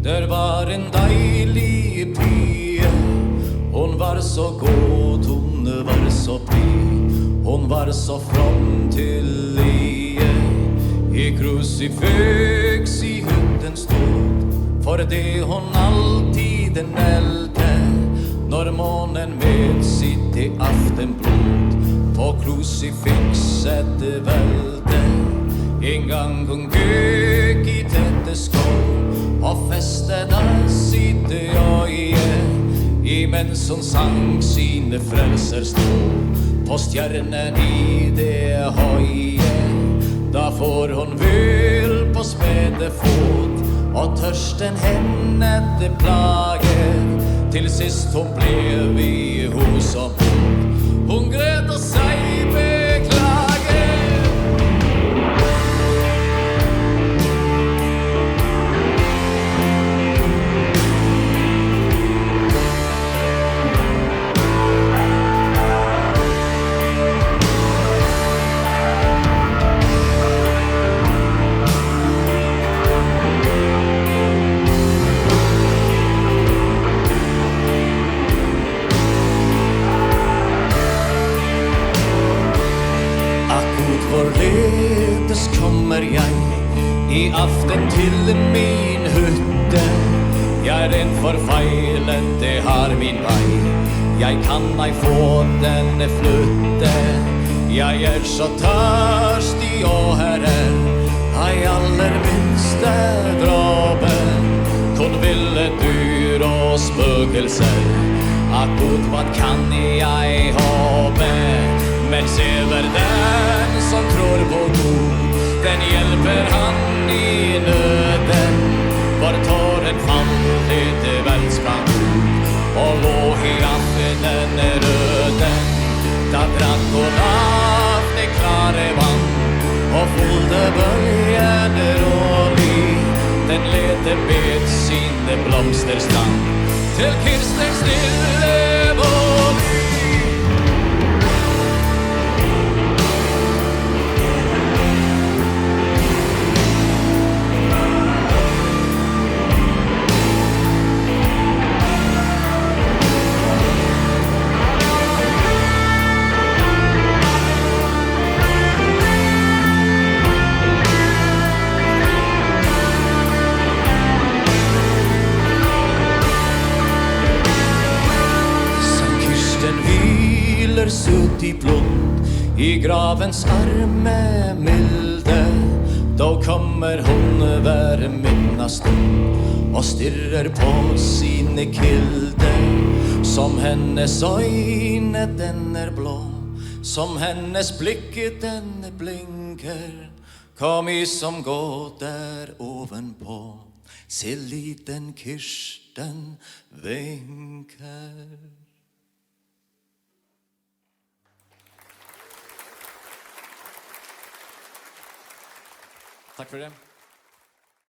Der var en deilig pie. Hon var så god, hon var så blid. Hon var så from til lie. I krucifix i hytten stod, for det hon alltid nelte. Når månen med sitt i aftenblod på krucifixet velte. En gang hun gøk i tette skål og festet av sitt øye, imens hun sang sine frelserstrål på stjernen i det høye. Da får hon vel på spede fot, og tørsten henne det plager. Til sist hon blev i hos og bort. Hon græd og seg beklager. Hvorledes kommer jeg i aften til min hytte? Jeg redd forfeilet, det har min vei. Jeg kan ei få denne flytte. Jeg så tørstig, og her ei aller minste dråpe. Kun ville dyr og spøkelser, akkurat hva kan jeg håpe? Men sever den som tror på Gud, den hjelper han i nøden. Var tåren falt til veldsprang ut, og lå i aftenen røden. Da drakk hun av det klare vann, og fulgte bølgene rolig. Den lette med sine blomsterstrand til Kirstens stille bolig. Sutt i blod, i gravens arme milde. Da kommer hun hver minnastund og stirrer på sine kilde. Som hennes øyne den blå, som hennes blikket den blinker. Kom i som gå der ovenpå, se liten Kirsten vinker. Takk for det.